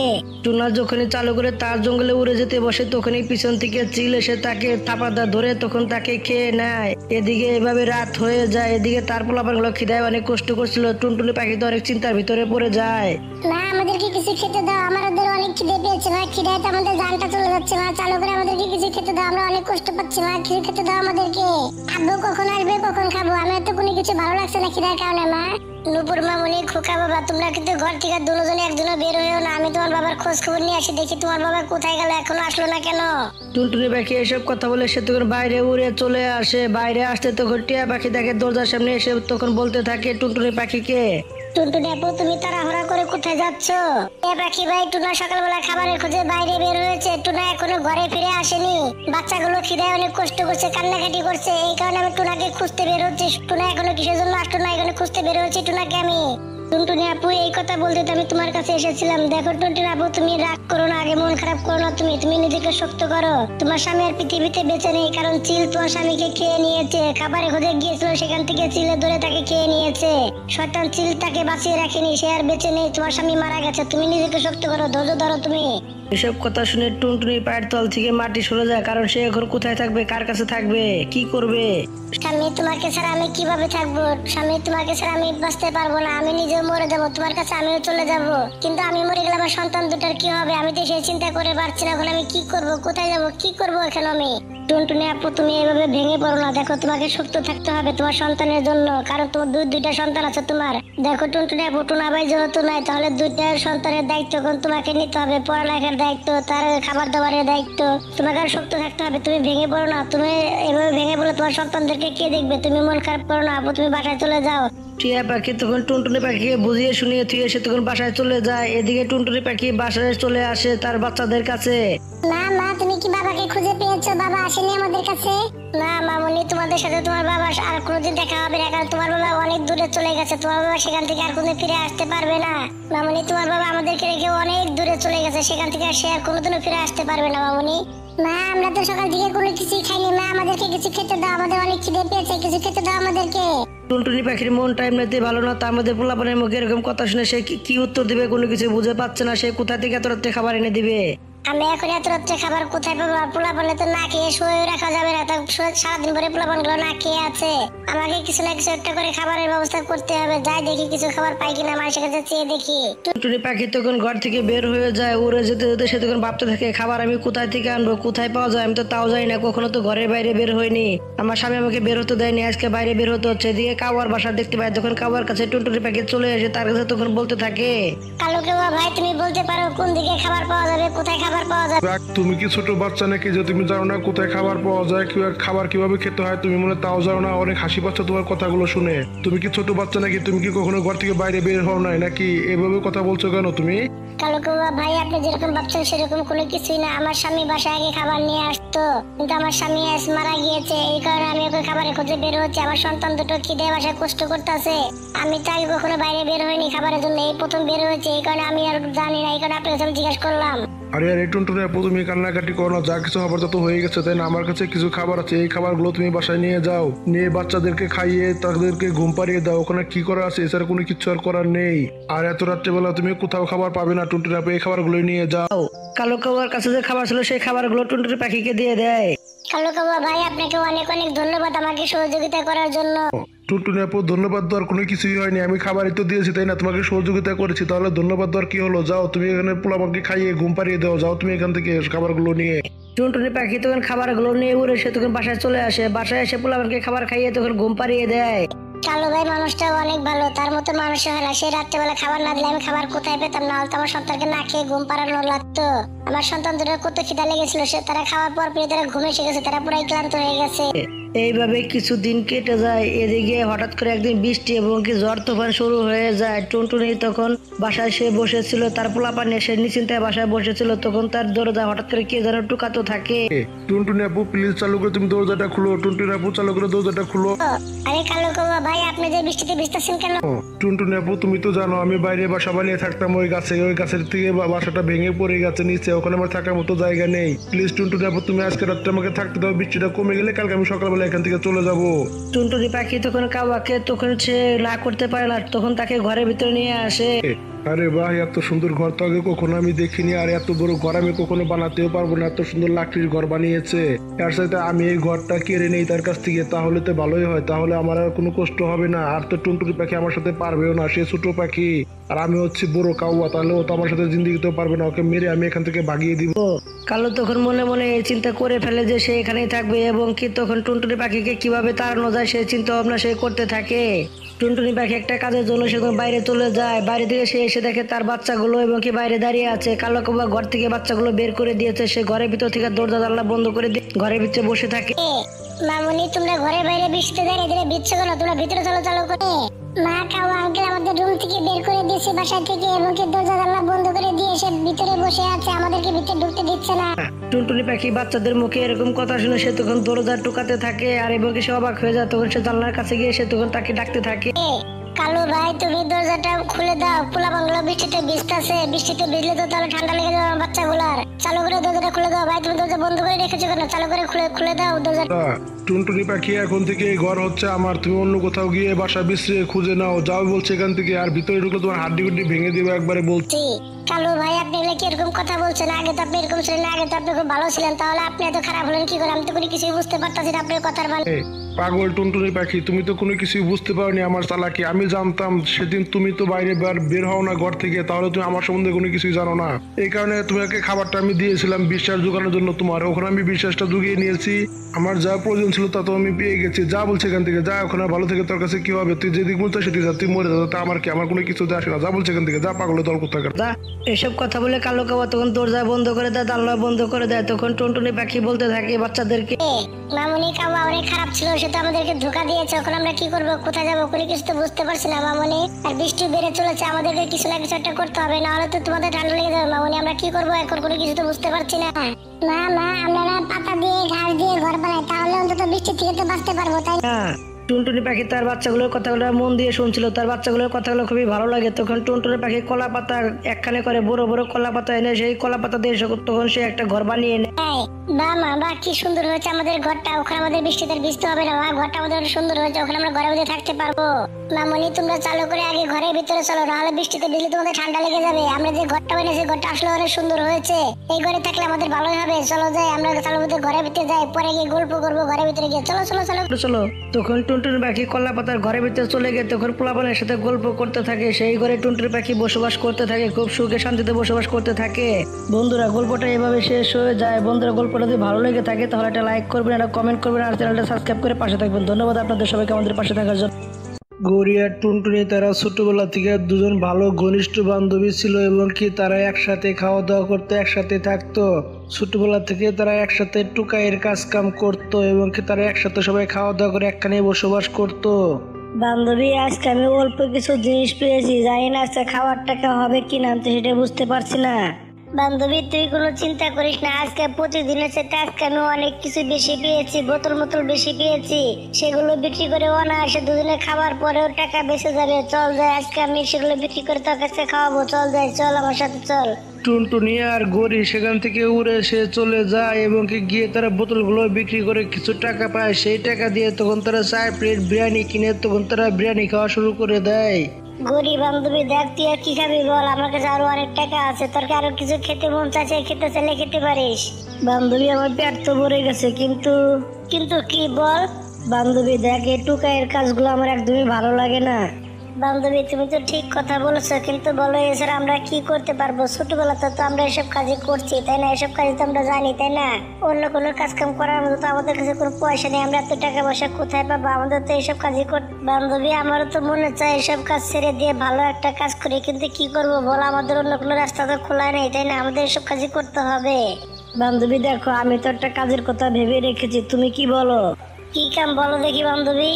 টুনা যখনই চালু করে তার জঙ্গলে উড়ে যেতে বসে তখনই পিছন থেকে চিল এসে তাকে থাপা ধরে তখন তাকে খেয়ে নেয়। এদিকে এভাবে রাত হয়ে যায়। এদিকে তার পোলাপানগুলো খিদায় অনেক কষ্ট করছিল। টুনটুনি পাখি তো অনেক চিন্তার ভিতরে পড়ে যায়। মা আমাদেরকে কিছু খেতে দাও, আমাদের অনেক খিদে পেয়েছে মা, খিদায় তো আমাদের জানটা চলে যাচ্ছে মা, চালু করে আমাদেরকে কিছু খেতে দাও, আমরা অনেক কষ্ট পাচ্ছি মা, কিছু খেতে দাও আমাদেরকে। আব্বু কখন আসবে, কখন খাবো, আমার তো কোনো কিছু ভালো লাগছে না খিদার কারণে মা। নুপুর মামুনি, খোকা বাবা, তোমরা কিন্তু ঘর থেকে দুজনে একজনে বের হয়েও না, আমি তোমার বাবার খোঁজ খবর নিয়ে আসি, দেখি তোমার বাবা কোথায় গেল, এখনো আসলো না কেন। টুনটুনি পাখি এসব কথা বলে সে তখন বাইরে উড়ে চলে আসে। বাইরে আসতে তখন টিয়া পাখি দেখে দরজার সামনে এসে তখন বলতে থাকে টুনটুনি পাখিকে, টুনটুনি আপু তুমি তাড়াহুড়া করে কোথায় যাচ্ছ? এ পাখি ভাই, টুনা সকালবেলা খাবারের খোঁজে বাইরে বের হয়েছে, টুনা এখনো ঘরে ফিরে আসেনি, বাচ্চাগুলো খিদায় অনেক কষ্ট করছে, কান্নাকাটি করছে, এই কারণে আমি টুনাকে খুঁজতে বের হচ্ছি। টুনা এখনো কিসের জন্য আসলো না, এখানে খুঁজতে বের হয়েছি টুনাকে আমি। টুনটুনি আপু এই কথা বলতে তো আমি তোমার কাছে এসেছিলাম। দেখো টুনটুনি আপু, তুমি রাগ করো না, আগে মন খারাপ করো না, তুমি নিজেকে শক্ত করো। তোমার স্বামী আর পৃথিবীতে বেঁচে নেই, কারণ চিল তোমার স্বামীকে খেয়ে নিয়েছে। খাবারে খোঁজে গিয়েছিল, সেখান থেকে চিলে ধরে তাকে খেয়ে নিয়েছে। শয়তান চিল তাকে বাঁচিয়ে রাখেনি, সে আর বেঁচে নেই, তোমার স্বামী মারা গেছে। তুমি নিজেকে শক্ত করো, ধৈর্য ধরো তুমি। এসব কথা শুনে টুনটুনি পায়ের তল থেকে মাটি সরে যায়, কারণ সে এখন কোথায় থাকবে, কার কাছে থাকবে, কি করবে। স্বামী তোমাকে ছাড়া আমি কিভাবে থাকবো? স্বামী তোমাকে ছাড়া আমি বাঁচতে পারবো না, আমি নিজেও মরে যাবো, তোমার কাছে আমিও চলে যাব। কিন্তু আমি মরে গেলে আমার সন্তান দুটার কি হবে, আমি তো সেই চিন্তা করে পারছি না। এখন আমি কি করব, কোথায় যাব, কি করব এখন আমি? টুনটুনি আপু তুমি এভাবে ভেঙে পড়ো না, দেখো তোমাকে শক্ত থাকতে হবে তোমার সন্তানের জন্য, কারণ তোমার দুইটা সন্তান আছে তোমার। দেখো টুনটুনি আপু, টুনা ভাই যেহেতু নাই, তাহলে দুইটা সন্তানের দায়িত্ব এখন তোমাকে নিতে হবে, পড়ালেখার দায়িত্ব, তার খাবার দাবারের দায়িত্ব, তোমাকে আর শক্ত থাকতে হবে। তুমি ভেঙে পড়ো না, তুমি এভাবে ভেঙে পড়লে তোমার সন্তানদেরকে কে দেখবে? তুমি মন খারাপ করো না আপু, তুমি বাসায় চলে যাও। টিয়া পাখি তখন টুনটুনি পাখিকে বুঝিয়ে শুনিয়ে তুই এসে তখন বাসায় চলে যায়। এদিকে টুনটুনি পাখি বাসায় চলে আসে তার বাচ্চাদের কাছে। না মা, তুমি কি বাবাকে খুঁজে পেয়েছো? বাবা আসেনি আমাদের কাছে? না মামুনি, তোমাদের সাথে তোমার বাবা আর কোনোদিন দেখা হবে না, কারণ তোমার বাবা অনেক দূরে চলে গেছে, তোমার বাবা সেখান থেকে আর কোনোদিন ফিরে আসতে পারবে না। মামুনি, তোমার বাবা আমাদেরকে রেখে অনেক দূরে চলে গেছে, সেখান থেকে সে আর কোনোদিনও ফিরে আসতে পারবে না মামুনি। মা আমরা তো সকাল থেকে কোনো কিছুই খাইনি মা, আমাদেরকে কিছু খেতে দাও, আমাদের অনেক খিদে পেয়েছে, কিছু খেতে দাও আমাদেরকে। টুনটুনি পাখির মন টাইম নিতে ভালো না, তার মধ্যে পোলাপানের মুখে এরকম কথা শুনে সে কি উত্তর দিবে কোনো কিছু বুঝে পাচ্ছে না। সে কোথা থেকে এত রাত্রে খাবার এনে দিবে? আমি এখন এত রাত্রে খাবার কোথায় পাবো? পোলাপানে তো না খেয়ে শুয়ে রাখা যাবে না, তা সারাদিন পরে পোলাপান গুলো না খেয়ে আছে, আমাকে কিছু না কিছু একটা করে খাবারের ব্যবস্থা করতে হবে। যাই দেখি কিছু খাবার পাই কিনা, মানুষের কাছে চেয়ে দেখি। টুনটুনি পাখি তখন ঘর থেকে বের হয়ে যায়, উড়ে যেতে যেতে সে তখন ভাবতে থাকে খাবার আমি কোথায় থেকে আনবো, কোথায় পাওয়া যায়, আমি তো তাও যাই না, কখনো তো ঘরের বাইরে বের হয়নি, আমার স্বামী আমাকে বের হতে দেয়নি, আজকে বাইরে বের হতে হচ্ছে। এদিকে কাওয়ার বাসা দেখতে পায়, তখন কাওয়ার কাছে টুনটুনি পাখি চলে আসে, তার কাছে তখন বলতে থাকে, কালো কেওয়া ভাই, তুমি বলতে পারো কোন দিকে খাবার পাওয়া যাবে, কোথায় খাবার পাওয়া যাবে? তুমি কি ছোট বাচ্চা নাকি যে তুমি জানো না কোথায় খাবার পাওয়া যায়, খাবার কিভাবে খেতে হয়, তুমি মনে তাও জানো না? অনেক হাসি পাচ্ছে তোমার কথাগুলো শুনে। তুমি কি ছোট বাচ্চা নাকি? তুমি কি কখনো ঘর থেকে বাইরে বের হও নাই নাকি? এভাবে কথা বলছো কেন তুমি? কালো কেওয়া ভাই, আপনি যেরকম ভাবছেন সেরকম কোনো কিছুই না। আমার স্বামী বাসায় আগে খাবার নিয়ে আসতো, কিন্তু আমার স্বামী আজ মারা গিয়েছে, এই কারণে আমি ওকে খাবারের খোঁজে বের হচ্ছি। আমার সন্তান দুটো খিদে বাসায় কষ্ট করতেছে, আমি তো আগে কখনো বাইরে বের হইনি খাবারের জন্য, এই প্রথম বের হয়েছে, এই কারণে আমি আর জানি না, এই কারণে আপনার কাছে আমি জিজ্ঞাসা করলাম। আরে আরে টুনটুনি আপু, তুমি কান্নাকাটি করো না, যা কিছু হবার যত হয়ে গেছে তাই না? আমার কাছে কিছু খাবার আছে, এই খাবারগুলো তুমি বাসায় নিয়ে যাও, নিয়ে বাচ্চাদেরকে খাইয়ে তাদেরকে ঘুম পাড়িয়ে দাও। ওখানে কি করা আছে এছাড়া কোনো কিছু আর করার নেই। আর এত রাত্রেবেলা তুমি কোথাও খাবার পাবে না, টুনটুনি আপু এই খাবারগুলো নিয়ে যাও। কালো কাওয়ার কাছে যে খাবার ছিল সেই খাবারগুলো টুনটুনি পাখিকে দিয়ে দেয়। কালো কেওয়া ভাই, আপনাকে অনেক অনেক ধন্যবাদ আমাকে সহযোগিতা করার জন্য। টুনটুনি আপু, ধন্যবাদ দেওয়ার কোনো কিছুই হয়নি, আমি খাবারই তো দিয়েছি তাই না, তোমাকে সহযোগিতা করেছি, তাহলে ধন্যবাদ দেওয়ার কি হলো? যাও তুমি এখানে পোলাপানকে খাইয়ে ঘুম পাড়িয়ে দাও, যাও তুমি এখান থেকে খাবারগুলো নিয়ে। টুনটুনি পাখি তখন খাবারগুলো নিয়ে উড়ে সে তখন বাসায় চলে আসে, বাসায় এসে পোলাপানকে খাবার খাইয়ে তখন ঘুম পাড়িয়ে দেয়। কালো ভাই মানুষটা অনেক ভালো, তার মতো মানুষ হয় না। সে রাত্রেবেলা খাবার না দিলে আমি খাবার কোথায় পেতাম? না হলে আমার সন্তানকে না খেয়ে ঘুম পাড়ানো লাগতো। আমার সন্তান দুটোর কত খিদা লেগেছিল, সে তারা খাওয়ার পর পেয়ে তারা ঘুমে এসে গেছে, তারা পুরাই ক্লান্ত হয়ে গেছে। এইভাবে কিছুদিন কেটে যায়। এদিকে হঠাৎ করে একদিন বৃষ্টি এবং কি ঝড় তুফান শুরু হয়ে যায়। টুনটুনি তখন বাসায় সে বসেছিল, তার পোলাপান এসে নিশ্চিন্তায় বাসায় বসেছিল, তখন তার দরজা হঠাৎ করে কে যেন টুকাতো থাকে। টুনটুনি আপু প্লিজ চালু করে তুমি দরজাটা খুলো, টুনটুনি আপু চালু করে দরজাটা খুলো। আরে কালো কেওয়া ভাই, আপনি যে বৃষ্টিতে ভিজতেছেন কেন? টুনটুনি আপু তুমি তো জানো আমি বাইরে বাসা বানিয়ে থাকতাম ওই গাছের থেকে বাসাটা ভেঙে পড়ে গেছে নিচে, ওখানে আমার থাকার মতো জায়গা নেই। প্লিজ টুনটুনি আপু তুমি আজকে রাত্রে আমাকে থাকতে দাও, বৃষ্টিটা কমে গেলে কালকে আমি সকালবেলা এখান থেকে চলে যাবো। টুনটুনি পাখি তখন কাওয়াকে তখন সে না করতে পারে না, তখন তাকে ঘরের ভিতরে নিয়ে আসে। আরে ভাই, এত সুন্দর ঘর তো আগে কখনো আমি দেখিনি। আর এত বড় ঘর আমি কখনো বানাতেও পারবো না। এত সুন্দর লাকড়ির ঘর বানিয়েছে। এর সাথে আমি এই ঘরটা কেড়ে নেই তার কাছ থেকে, তাহলে তো ভালোই হয়। তাহলে আমার আর কোনো কষ্ট হবে না। আর তো টুনটুনি পাখি আমার সাথে পারবেও না, সে ছোট পাখি আর আমি হচ্ছে বড় কাউয়া। তাহলে ও তো আমার সাথে জিন্দিগিতেও পারবে না। ওকে মেরে আমি এখান থেকে ভাগিয়ে দিব। কালো তখন মনে মনে এই চিন্তা করে ফেলে যে সে এখানেই থাকবে এবং কি তখন টুনটুনি পাখিকে কিভাবে তাড়ানো যায় সে চিন্তা ভাবনা সে করতে থাকে। টুনটুনি পাখি একটা কাজের জন্য সে বাইরে চলে যায়। বাইরে থেকে সে এসে দেখে তার বাচ্চাগুলো এবং কি বাইরে দাঁড়িয়ে আছে। কালো কাউয়া ঘর থেকে বাচ্চাগুলো বের করে দিয়েছে। সে ঘরের ভিতর থেকে দরজা জানলা বন্ধ করে দিয়ে ঘরের ভিতরে বসে থাকে। মামুনি, তোমরা ঘরের বাইরে বৃষ্টিতে দাঁড়িয়ে দাঁড়িয়ে ভিজছো কেন? তোমরা ভিতরে চলো চলো করে। মা কাউয়া আঙ্কেল আমাদের রুম থেকে বের করে দিয়েছে, বাসা থেকে, এবং কি দরজা জানলা বন্ধ করে দিয়ে সে ভিতরে বসে আছে, আমাদেরকে ভিতরে ঢুকতে দিচ্ছে না। টুনটুনি পাখি বাচ্চাদের মুখে এরকম কথা শুনে সে তখন দরজা টুকাতে থাকে আর এবং কি সে অবাক হয়ে যায়। তখন সে জানলার কাছে গিয়ে সে তখন তাকে ডাকতে থাকে। কালু ভাই, তুমি দরজাটা খুলে দাও। পোলা বাংলা বৃষ্টিতে ভিজতেছে, বৃষ্টিতে ভিজলে তো তাহলে ঠান্ডা লেগে যাবে বাচ্চাগুলার। চালু করে দরজাটা খুলে দাও ভাই। তুমি দরজা বন্ধ করে রেখেছো কেন? চালু করে খুলে দাও দরজা। টুনটুনি পাখি, এখন থেকে এই ঘর হচ্ছে আমার। তুমি অন্য কোথাও গিয়ে বাসা বিশ্রে খুঁজে নাও, যাও বলছে এখান থেকে। আর ভিতরে ঢুকলে তোমার হাড্ডি গুড্ডি ভেঙে দিবে একবারে বলছি। কালু ভাই, আপনি এগুলো কি এরকম কথা বলছেন? আগে তো আপনি এরকম ছিলেন না, আগে তো আপনি খুব ভালো ছিলেন। তাহলে আপনি এত খারাপ হলেন কি করে? আমি তো কোনো কিছুই বুঝতে পারতাছি না আপনার কথার মানে। পাগল টুনটুনি পাখি, তুমি তো কোনো কিছুই বুঝতে পারোনি আমার চালাকি। আমি জানতাম সেদিন তুমি তো বাইরে বের হও না ঘর থেকে, তাহলে তুমি আমার সম্বন্ধে কোনো কিছুই জানো না। এই কারণে তোমাকে খাবারটা আমি দিয়েছিলাম বিশ্বাস জোগানোর জন্য তোমার। ওখানে আমি বিশ্বাসটা জুগিয়ে নিয়েছি। আমার যা প্রয়োজন ছিল তা তো আমি পেয়ে গেছি। যা বলছে এখান থেকে যা। ওখানে ভালো থেকে তোর কাছে কি হবে? তুই যেদিক বলছো সেদিকে যা, তুই মরে যা। তা আমার কি? আমার কোনো কিছু আসে না। যা বলছে এখান থেকে যা, পাগলের দল কোথাকার। এসব কথা বলে কালো কাউয়া তখন দরজা বন্ধ করে দেয়, জানলা বন্ধ করে দেয়। তখন টুনটুনি পাখি বলতে থাকে বাচ্চাদেরকে, মামুনি কাউয়া অনেক খারাপ ছিল, সে তো আমাদেরকে ধোকা দিয়েছে। এখন আমরা কি করবো, কোথায় যাবো, কোনো কিছু তো বুঝতে পারছি না মামুনি। আর বৃষ্টি বেড়ে চলেছে, আমাদেরকে কিছু না কিছু একটা করতে হবে, নাহলে তো তোমাদের ঠান্ডা লেগে যাবে মামুনি। আমরা কি করবো এখন, কোনো কিছু তো বুঝতে পারছি না। মা আমরা না পাতা দিয়ে ঘাস দিয়ে ঘর বানাই, তাহলে অন্তত বৃষ্টি থেকে তো বাঁচতে পারবো, তাই না? টুনটুনি পাখি তার বাচ্চাগুলোর কথাগুলো মন দিয়ে শুনছিল। তার বাচ্চাগুলোর কথাগুলো খুবই ভালো লাগে। তখন টুনটুনি পাখি কলা পাতা একখানে করে বড় বড় কলা পাতা এনে সেই কলা পাতা দিয়ে তখন সে একটা ঘর বানিয়ে নেয়। বা কি সুন্দর হয়েছে আমাদের ঘরটা। ওখানে আমাদের বৃষ্টিতে ভিজতে হবে না। ঘরটা আমাদের সুন্দর হয়েছে, ওখানে আমরা ঘরের মধ্যে থাকতে পারবো। মামনি, তোমরা চালু করে আগে ঘরের ভিতরে চলো, নাহলে বৃষ্টিতে ভিজলে তোমাদের ঠান্ডা লেগে যাবে। আমরা যে ঘরটা বানিয়েছি ঘরটা আসলে অনেক সুন্দর হয়েছে। এই ঘরে থাকলে আমাদের ভালোই হবে। চলো যাই, আমরা চালু ঘরের ভিতরে যাই, পরে গিয়ে গল্প করবো ঘরের ভিতরে গিয়ে। চলো চলো চলো চলো। তখন টুনটুনি পাখি কলা পাতার ঘরের ভিতরে চলে গিয়ে তখন পোলাপানের সাথে গল্প করতে থাকে। সেই ঘরে টুনটুনি পাখি বসবাস করতে থাকে, খুব সুখে শান্তিতে বসবাস করতে থাকে। বন্ধুরা, গল্পটা এভাবে শেষ হয়ে যায়। বন্ধুরা, গল্পটা যদি ভালো লেগে থাকে তাহলে একটা লাইক করবেন, একটা কমেন্ট করবেন, আর চ্যানেলটা সাবস্ক্রাইব করে পাশে থাকবেন। ধন্যবাদ আপনাদের সবাইকে আমাদের পাশে থাকার জন্য। গৌরী আর টুনটুনি তারা ছোটবেলা থেকে দুজন ভালো ঘনিষ্ঠ বান্ধবী ছিল এবং কি তারা একসাথে খাওয়া দাওয়া করতো, একসাথে থাকতো। ছোটবেলা থেকে তারা একসাথে টুকাইয়ের কাজ কাম করতো এবং কি তারা একসাথে সবাই খাওয়া দাওয়া করে একখানে বসবাস করতো। বান্ধবী, আজকে আমি অল্প কিছু জিনিস পেয়েছি, জানি না আজকে খাওয়ার টাকা হবে কিনা, তো সেটা বুঝতে পারছি না। বান্ধবী, তুই কোনো চিন্তা করিস না। আজকে প্রতিদিনের সাথে আজকে আমি অনেক কিছু বেশি পেয়েছি, বোতল বেশি পেয়েছি। সেগুলো বিক্রি করে অনায়াসে দুদিনে খাবার পরেও টাকা বেঁচে যাবে। চল যাই, আজকে আমি সেগুলো বিক্রি করে তোর কাছে খাওয়াবো। চল যাই, চল আমার সাথে চল। টুনটুনি আর গৌরী সেখান থেকে উড়ে সে চলে যায় এবং কি গিয়ে তারা বোতলগুলো বিক্রি করে কিছু টাকা পায়। সেই টাকা দিয়ে তখন তারা 4 প্লেট বিরিয়ানি কিনে তখন তারা বিরিয়ানি খাওয়া শুরু করে দেয়। গরিব বান্ধবী, দেখ তুই আর কি খাবি বল? আমার কাছে আরো অনেক টাকা আছে, তোর কি আরো কিছু খেতে মন চাইছে? খেতে চাইলে খেতে পারিস। বান্ধবী, আমার পেট তো ভরে গেছে, কিন্তু কি বল? বান্ধবী দেখ, এই টুকাইয়ের কাজগুলো আমার একদমই ভালো লাগে না। বান্ধবী, তুমি তো ঠিক কথা বলেছো, কিন্তু বলো এছাড়া আমরা কি করতে পারবো? ছোটবেলাতে তো আমরা এসব কাজই করছি, তাই না? এসব কাজ তো আমরা জানি, তাই না? অন্য কোনো কাজ কাম করার মতো তো আমাদের কাছে কোনো পয়সা নেই। আমরা এত টাকা পয়সা কোথায় পাবো? আমাদের তো এইসব কাজই করতে। বান্ধবী, আমারও তো মনে চায় এসব কাজ ছেড়ে দিয়ে ভালো একটা কাজ করি, কিন্তু কি করবো বলো? আমাদের অন্য কোনো রাস্তা তো খোলা নেই, তাই না? আমাদের এসব কাজই করতে হবে। বান্ধবী দেখো, আমি তো একটা কাজের কথা ভেবে রেখেছি, তুমি কি বলো? কি কাম বলো দেখি বান্ধবী?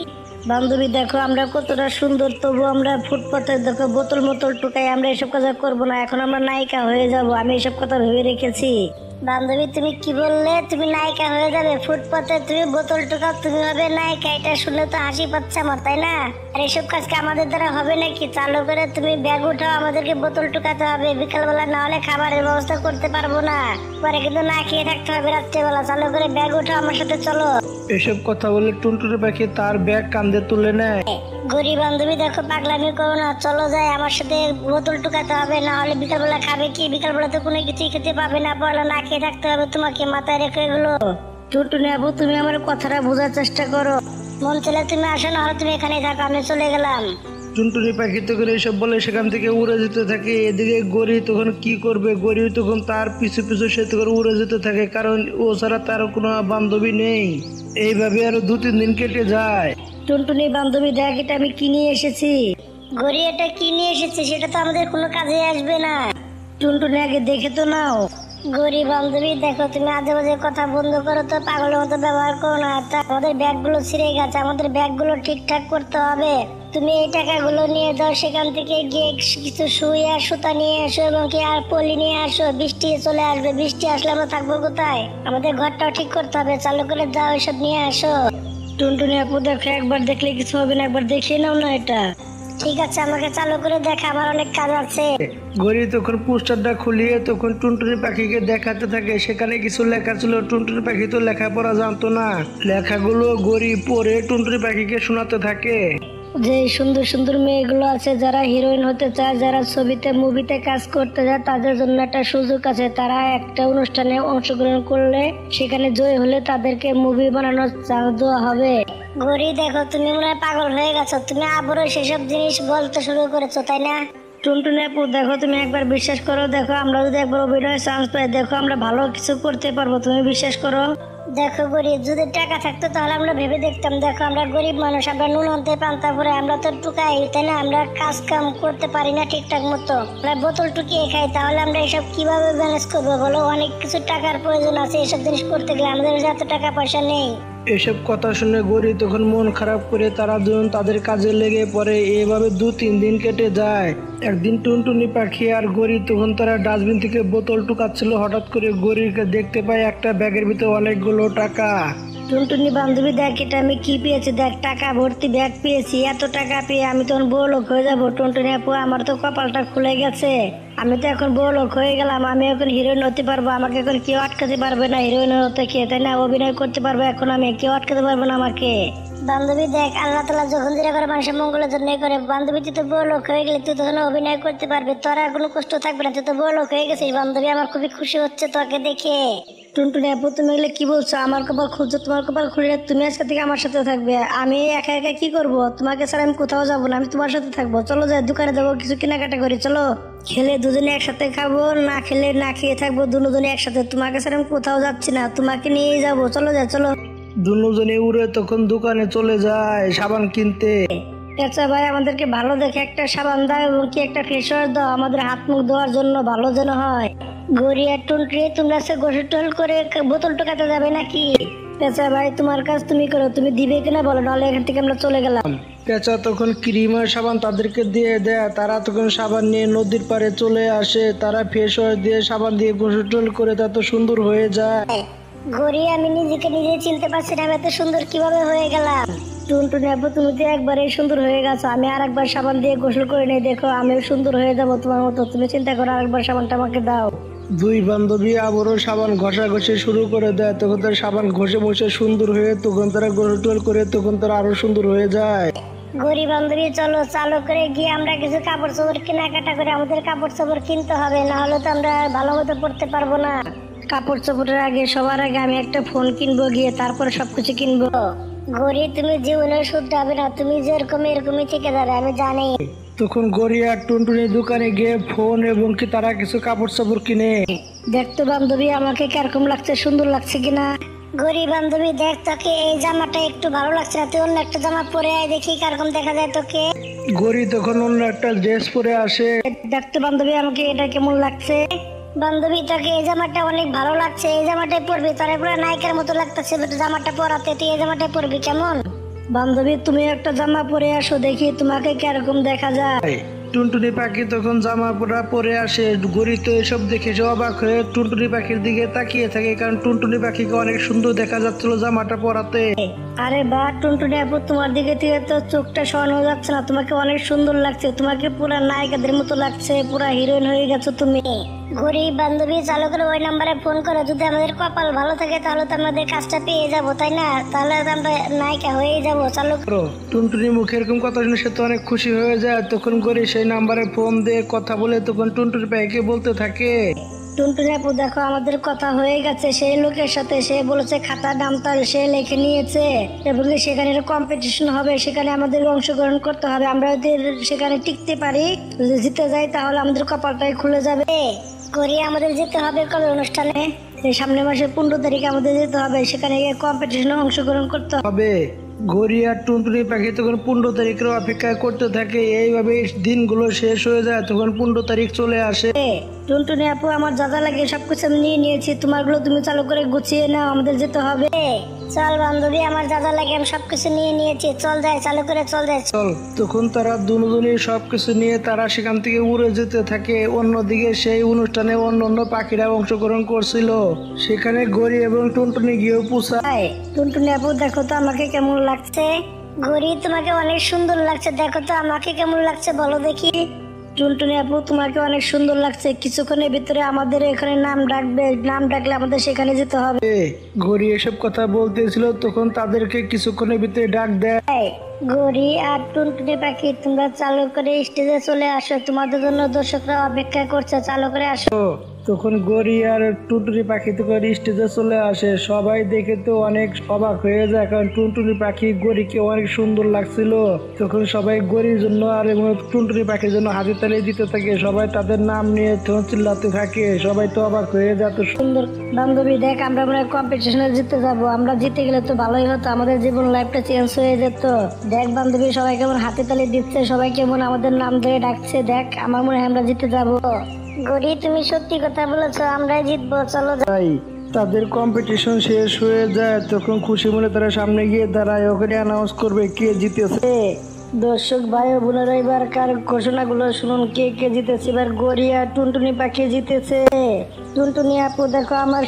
বান্ধবী দেখো, আমরা কতটা সুন্দর, তবু আমরা ফুটপাতে দেখো বোতল টুকাই। আমরা এসব কাজ করবো না, এখন আমরা নায়িকা হয়ে যাব। আমি এসব কথা ভেবে রেখেছি। বান্ধবী তুমি কি বললে? তুমি নায়িকা হয়ে যাবে ফুটপাতে, তুমি বোতল টোকাও, তুমি হবে নায়িকা? এটা শুনে তো হাসি পাচ্ছে আমার, তাই না? আর এসব কাজ কি আমাদের দ্বারা হবে নাকি? চালু করে তুমি ব্যাগ উঠাও, আমাদেরকে বোতল টোকাতে হবে বিকালবেলা, না হলে খাবারের ব্যবস্থা করতে পারবো না, পরে কিন্তু না খেয়ে থাকতে হবে রাত্রেবেলা। চালু করে ব্যাগ উঠাও, আমার সাথে চলো। এসব কথা বলে টুনটুনি পাখি তার ব্যাগ কাঁধে তুলে নেয়। গরিব বান্ধবী দেখো, পাগলামি করো না, চলো যাই, আমার সাথে বোতল টুকাতে হবে, না হলে বিকালবেলা খাবে কি? বিকালবেলা তো কোনো কিছুই খেতে পাবে না, পরে না খেয়ে থাকতে হবে তোমাকে, মাথায় রেখে এগুলো। টুনটুনি আপু, তুমি আমার কথাটা বোঝার চেষ্টা করো, মন চলে তুমি আসো, না হলে তুমি এখানেই থাকো, আমি চলে গেলাম। টুনটুনি পাখি তখন এইসব বলে সেখান থেকে উড়ে যেতে থাকে। এদিকে গরি তখন কি করবে? গরি তখন তার পিছু পিছু সে তখন উড়ে যেতে থাকে, কারণ ও ছাড়া তার কোনো বান্ধবী নেই। এইভাবে আরো 2-3 দিন কেটে যায়। টুনটুনি বান্ধবী দেখ, এটা আমি কি নিয়ে এসেছি। গড়ি এটা কি নিয়ে এসেছে? সেটা তো আমাদের কোনো কাজে আসবে না। টুনটুনি আগে দেখে তো নাও। গরিব বান্ধবী দেখো, তুমি আজে বাজে কথা বন্ধ করো তো, পাগলের মতো ব্যবহার করো না। তা আমাদের ব্যাগগুলো ছিঁড়ে গেছে, আমাদের ব্যাগগুলো ঠিকঠাক করতে হবে। তুমি এই টাকাগুলো নিয়ে যাও, সেখান থেকে গিয়ে কিছু সুই আর সুতা নিয়ে আসো, এবং কি আর পলি নিয়ে আসো। বৃষ্টি চলে আসবে, বৃষ্টি আসলে আমরা থাকবো কোথায়? আমাদের ঘরটাও ঠিক করতে হবে, চালু করে যাও, এসব নিয়ে আসো। টুনটুনি আপু দেখো, একবার দেখলে কিছু হবে না, একবার দেখিয়ে নাও না এটা। ঠিক আছে, আমাকে চালু করে দেখা, আমার অনেক কাজ আছে। গরি তখন পোস্টারটা খুলিয়ে তখন টুনটুনি পাখিকে দেখাতে থাকে। সেখানে কিছু লেখা ছিল। টুনটুনি পাখি তো লেখাপড়া জানতো না, লেখাগুলো গরি পড়ে টুনটুনি পাখিকে শোনাতে থাকে। যে সুন্দর সুন্দর মেয়েগুলো আছে, যারা হিরোইন হতে চায়, যারা ছবিতে মুভিতে কাজ করতে যায়, তাদের জন্য একটা সুযোগ আছে। তারা একটা অনুষ্ঠানে অংশগ্রহণ করলে, সেখানে জয় হলে তাদেরকে মুভি বানানোর চান্স দেওয়া হবে। গড়ি দেখো, তুমি মনে হয় পাগল হয়ে গেছো, তুমি আবারও সেসব জিনিস বলতে শুরু করেছো, তাই না? টুনটুনি আপু দেখো, তুমি একবার বিশ্বাস করো, দেখো আমরা যদি একবার অভিনয় চান্স পাই, দেখো আমরা ভালো কিছু করতে পারবো, তুমি বিশ্বাস করো। দেখো গরিব, যদি টাকা থাকতো তাহলে আমরা ভেবে দেখতাম। দেখো আমরা গরিব মানুষ, আমরা নুন আনতে পান্তা পরে, আমরা তো টুকাই, তাই না? আমরা কাজ কাম করতে পারি না ঠিকঠাক মতো, আমরা বোতল টুকিয়ে খাই। তাহলে আমরা এসব কিভাবে ম্যানেজ করবো বলো? অনেক কিছু টাকার প্রয়োজন আছে এসব জিনিস করতে গেলে, আমাদের এত টাকা পয়সা নেই। এসব কথা শুনে গরি তখন মন খারাপ করে তারা দুজন তাদের কাজে লেগে পড়ে। এভাবে 2-3 দিন কেটে যায়। একদিন টুনটুনি পাখি আর গরি তখন তারা ডাস্টবিন থেকে বোতল টুকাচ্ছিল। হঠাৎ করে গরিকে দেখতে পায় একটা ব্যাগের ভিতরে অনেকগুলো টাকা। টুনটুনি বান্ধবী দেখ, এটা আমি কি পেয়েছি, দেখ টাকা ভর্তি ব্যাগ পেয়েছি। এত টাকা পেয়ে আমি তখন বড় লোক হয়ে যাবো। টুনটুনি আপু, আমার তো কপালটা খুলে গেছে, আমি তো এখন বড় লোক হয়ে গেলাম, আমি এখন হিরোইন হতে পারবো, আমাকে এখন কেউ আটকাতে পারবে না হিরোইন হতে, খেয়ে তাই না? অভিনয় করতে পারবো এখন আমি, কেউ আটকাতে পারবে না আমাকে। বান্ধবী দেখ, আল্লাহ তাআলা যখন যেটা করে মানুষের মঙ্গলের জন্য করে। বান্ধবী তুই তো বড় লোক হয়ে গেলে, তুই তখন অভিনয় করতে পারবি, তোর আর কোনো কষ্ট থাকবে না, তুই তো বড় লোক হয়ে গেছিস। বান্ধবী আমার খুবই খুশি হচ্ছে তোকে দেখে। টুনটুনি আপু, তুমি এগুলো কি বলছো? আমার কপাল খুঁজছো, তোমার কপাল খুলে তুমি আজকে থেকে আমার সাথে থাকবে। আমি একা একা কি করবো? তোমাকে ছাড়া আমি কোথাও যাবো না, আমি তোমার সাথে থাকবো। চলো যাই, দোকানে যাবো, কিছু কেনাকাটা করি, চলো। খেলে দুজনে একসাথে খাবো, না খেলে না খেয়ে থাকবো, দুজনে একসাথে। তোমাকে ছাড়া আমি কোথাও যাচ্ছি না, তোমাকে নিয়ে যাবো, চলো যাই, চলো। দুজনে উড়ে তখন দোকানে চলে যায় সাবান কিনতে। আচ্ছা ভাই, আমাদেরকে ভালো দেখে একটা সাবান দাও, এবং কি একটা ফেস ওয়াশ দাও, আমাদের হাত মুখ ধোয়ার জন্য ভালো যেন হয়। গড়িয়া টুনটুনি, তোমরা সে গোসল টোল করে বোতল টোকাতে যাবে নাকি? আচ্ছা ভাই, তোমার কাজ তুমি করো, তুমি দিবে কিনা বলো, নাহলে এখান থেকে আমরা চলে গেলাম। পেঁচা তখন ক্রিম আর সাবান তাদেরকে দিয়ে দেয়। তারা তখন সাবান নিয়ে নদীর পাড়ে চলে আসে। তারা ফেস ওয়াশ দিয়ে সাবান দিয়ে গোসল করে তা তো সুন্দর হয়ে যায়। গড়ি, আমি নিজেকে নিজে চিনতে পারছি না, আমি এত সুন্দর কিভাবে হয়ে গেলাম। টুনটুনি আপু, তুমি তো একবারে সুন্দর হয়ে গেছো, আমি আর একবার সাবান দিয়ে গোসল করে নেই, দেখো আমিও সুন্দর হয়ে যাবো তোমার মতো। তুমি চিন্তা করো, আরেকবার সাবানটা আমাকে দাও। দুই বান্ধবী আবারও সাবান ঘষাঘষি শুরু করে দেয়। তখন তারা সাবান ঘষে বসে সুন্দর হয়ে তখন তারা গোসল করে তখন তারা আরো সুন্দর হয়ে যায়। গড়ি বান্ধবী, চলো চালু করে গিয়ে আমরা কিছু কাপড় চোপড় কেনাকাটা করে, আমাদের কাপড় চোপড় কিনতে হবে, না হলে তো আমরা ভালো মতো পড়তে পারবো না। কাপড় চোপড়ের আগে, সবার আগে আমি একটা ফোন কিনবো, গিয়ে তারপরে সবকিছু কিনবো। গড়ি, তুমি জীবনে শুদ্ধ হবে না, তুমি যেরকম এরকমই থেকে যাবে, আমি জানি। তখন গড়ি আর টুনটুনির দোকানে গিয়ে ফোন এবং কি তারা কিছু কাপড় চাপড় কিনে। দেখতো বান্ধবী, আমাকে কিরকম লাগছে, সুন্দর লাগছে কিনা? গড়ি বান্ধবী দেখ, তোকে এই জামাটা একটু ভালো লাগছে না, তুই অন্য একটা জামা পরে আয়, দেখি কিরকম দেখা যায় তোকে। গড়ি তখন অন্য একটা ড্রেস পরে আসে। দেখতো বান্ধবী, আমাকে এটা কেমন লাগছে? বান্ধবী, তোকে এই জামাটা অনেক ভালো লাগছে, এই জামাটাই পরবি, তোর পুরো নায়িকার মতো লাগতেছে জামাটা পরাতে, তুই এই জামাটাই পরবি কেমন? বান্ধবী, তুমি একটা জামা পরে আসো, দেখি তোমাকে কিরকম দেখা যায়। টুনটুনি পাখি তখন জামা পরা পরে আসে। গড়ি তো এসব দেখে সে অবাক হয়ে টুনটুনি পাখির দিকে তাকিয়ে থাকে, কারণ টুনটুনি পাখিকে অনেক সুন্দর দেখা যাচ্ছিল জামাটা পরাতে। আরে বা টুনটুনি আপু, তোমার দিকে থেকে তো চোখটা সরানো যাচ্ছে না, তোমাকে অনেক সুন্দর লাগছে, তোমাকে পুরা নায়িকাদের মতো লাগছে, পুরা হিরোইন হয়ে গেছো তুমি। গরিব বান্ধবী, চালু করে ওই নাম্বারে ফোন করো। যদি আমাদের কপাল ভালো থাকে তাহলে তো আমাদের কাজটা পেয়ে যাবো, তাই না? তাহলে তো আমরা নায়িকা হয়ে যাবো। চালু করো। টুনটুনি মুখে এরকম কথা শুনে সে তো অনেক খুশি হয়ে যায়। তখন গড়ি সেই নাম্বারে ফোন দিয়ে কথা বলে তখন টুনটুনি পাখিকে বলতে থাকে, টুনটুনি আপু দেখো, আমাদের কথা হয়ে গেছে সেই লোকের সাথে। সে বলেছে খাতা নামটা সে লিখে নিয়েছে এবং সেখানে কম্পিটিশন হবে, সেখানে আমাদের অংশগ্রহণ করতে হবে। আমরা যদি সেখানে টিকতে পারি, যদি জিতে যাই, তাহলে আমাদের কপালটাই খুলে যাবে। গড়ি, আমাদের যেতে হবে কবে অনুষ্ঠানে? এই সামনের মাসের 15 তারিখে আমাদের যেতে হবে, সেখানে গিয়ে কম্পিটিশনে অংশগ্রহণ করতে হবে। হবে। গড়ি আর টুনটুনি পাখি তখন 15 তারিখের অপেক্ষা করতে থাকে। এইভাবে দিনগুলো শেষ হয়ে যায়। তখন 15 তারিখ চলে আসে। টুনটুনি আপু, আমার যা যা লাগে সবকিছু আমি নিয়ে নিয়েছি, তোমারগুলো তুমি চালু করে গুছিয়ে নাও, আমাদের যেতে হবে। চল বান্ধবী, আমার যা যা লাগে আমি সবকিছু নিয়ে নিয়েছি, চল যাই, চালু করে চল যাই। চল। তখন তারা দুজনে সবকিছু নিয়ে তারা সেখান থেকে উড়ে যেতে থাকে। অন্যদিকে সেই অনুষ্ঠানে অন্য পাখিরা অংশগ্রহণ করছিল, সেখানে গড়ি এবং টুনটুনি গিয়েও পৌঁছায়। টুনটুনি আপু দেখো তো আমাকে কেমন লাগছে। গড়ি, তোমাকে অনেক সুন্দর লাগছে, দেখো তো আমাকে কেমন লাগছে, বলো দেখি। টুনটুনি আপু, তোমাকে অনেক সুন্দর লাগছে। কিছুক্ষণের ভিতরে আমাদের এখানে নাম ডাকবে, নাম ডাকলে আমাদের সেখানে যেতে হবে। গড়ি এসব কথা বলতেছিল, তখন তাদেরকে কিছুক্ষণের ভিতরে ডাক দেয়। গড়ি আর টুনটুনি পাখি, তোমরা চালু করে স্টেজে চলে আসো, তোমাদের জন্য দর্শকরা অপেক্ষা করছে, চালু করে আসো। তখন গড়ি আর টুনটুনি পাখি তখন স্টেজে চলে আসে। সবাই দেখে তো অনেক অবাক হয়ে যায়, কারণ টুনটুনি পাখি গড়িকে অনেক সুন্দর লাগছিল। তখন সবাই গড়ির জন্য আর টুনটুনি পাখির জন্য হাতে তালি দিতে থাকে। সবাই তাদের নাম নিয়ে তখন চিল্লাতে থাকে। সবাই তো অবাক হয়ে যায়। তো সুন্দর বান্ধবী, দেখ আমরা মনে হয় কম্পিটিশনে জিতে যাবো। আমরা জিতে গেলে তো ভালোই হতো, আমাদের জীবন লাইফটা চেঞ্জ হয়ে যেত। দেখ বান্ধবী, সবাই কেমন হাতে তালি দিচ্ছে, সবাই কেমন আমাদের নাম ধরে ডাকছে। দেখ, আমার মনে হয় আমরা জিতে যাবো। গড়ি, তুমি সত্যি কথা বলেছো, আমরাই জিতবো, চলো যাই। তাই তাদের কম্পিটিশন শেষ হয়ে যায়। তখন খুশি মনে তারা সামনে গিয়ে দাঁড়ায়। ওখানে অ্যানাউন্স করবে কে জিতেছে। দর্শক ভাই ও বোনেরা, এবারকার ঘোষণাগুলো শুনুন, কে কে জিতেছে। এবার গড়ি আর টুনটুনি পাখি জিতেছে। টুনটুনি আপু দেখো, আমার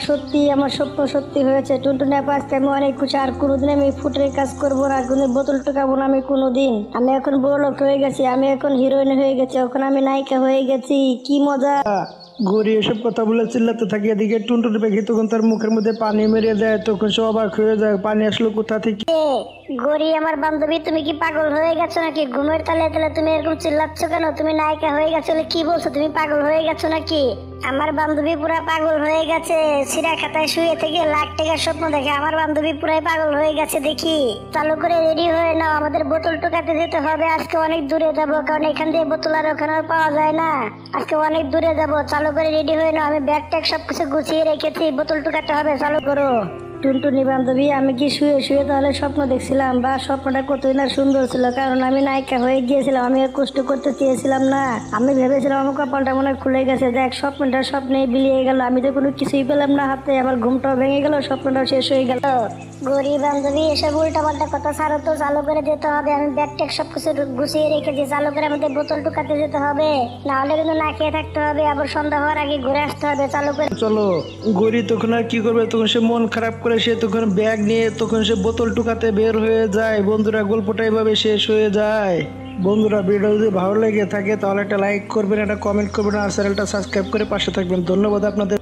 স্বপ্ন সত্যি হয়েছে। টুনটুনি আপু, আজকে আমি অনেক খুশি। আর কোনোদিন আমি ফুটের কাজ করবো না, কোনো বোতল টোকাবো না আমি কোনোদিন। আমি এখন বড় লোক হয়ে গেছি, আমি এখন হিরোইন হয়ে গেছি, এখন আমি নায়িকা হয়ে গেছি। কি মজা। গড়ি এসব কথা বলে চিল্লাতে থাকে। এদিকে টুনটুনি পাখি তখন তার মুখের মধ্যে পানি মেরে দেয়। তখন সে অবাক হয়ে যায়, পানি আসলো কোথা থেকে। গড়ি আমার বান্ধবী, তুমি কি পাগল হয়ে গেছো নাকি? ঘুমের তালে তালে তুমি এরকম চিল্লাচ্ছ কেন? তুমি নায়িকা হয়ে গেছো, কি বলছো? তুমি পাগল হয়ে গেছো নাকি? আমার বান্ধবী পুরা পাগল হয়ে গেছে। সিরা খাতায় শুয়ে থেকে লাখ টাকার স্বপ্ন দেখে আমার বান্ধবী পুরাই পাগল হয়ে গেছে। দেখি, চালু করে রেডি হয়ে নাও, আমাদের বোতল টোকাতে যেতে হবে। আজকে অনেক দূরে যাবো, কারণ এখান থেকে বোতল আর ওখানে আর পাওয়া যায় না। আজকে অনেক দূরে যাবো, চালু করে রেডি হয়ে নাও। আমি ব্যাগ ট্যাগ সবকিছু গুছিয়ে রেখেছি, বোতল টোকাতে হবে, চালু করো। টুনটুনি বান্ধবী, আমি কি শুয়ে শুয়ে তাহলে স্বপ্ন দেখছিলাম? বা স্বপ্নটা কতই না সুন্দর ছিল, কারণ আমি নায়িকা হয়ে গিয়েছিলাম। আমি আর কষ্ট করতে চেয়েছিলাম না। আমি ভেবেছিলাম আমার কপালটা মনে হয় খুলে গেছে। দেখ, স্বপ্নটা স্বপ্নে বিলিয়ে গেল। আমি তো কোনো কিছুই পেলাম না হাতে, আমার ঘুমটাও ভেঙে গেল, স্বপ্নটাও শেষ হয়ে গেল। গড়ি বান্ধবী, এসব উল্টা পাল্টা কথা ছাড়ো তো, চালু করে যেতে হবে। আমি ব্যাগ ট্যাগ সবকিছু গুছিয়ে রেখেছি, চালু করে আমাদের বোতল টুকাতে যেতে হবে, না হলে কিন্তু না খেয়ে থাকতে হবে। আবার সন্ধ্যা হওয়ার আগে ঘুরে আসতে হবে, চালু করে। চলো। গড়ি তখন আর কি করবে, তখন সে মন খারাপ করে সে তখন ব্যাগ নিয়ে তখন সে বোতল টুকাতে বের হয়ে যায়। বন্ধুরা, গল্পটা এভাবে শেষ হয়ে যায়। বন্ধুরা, ভিডিও যদি ভালো লেগে থাকে তাহলে একটা লাইক করবেন, একটা কমেন্ট করবেন আর চ্যানেলটা সাবস্ক্রাইব করে পাশে থাকবেন। ধন্যবাদ আপনাদের।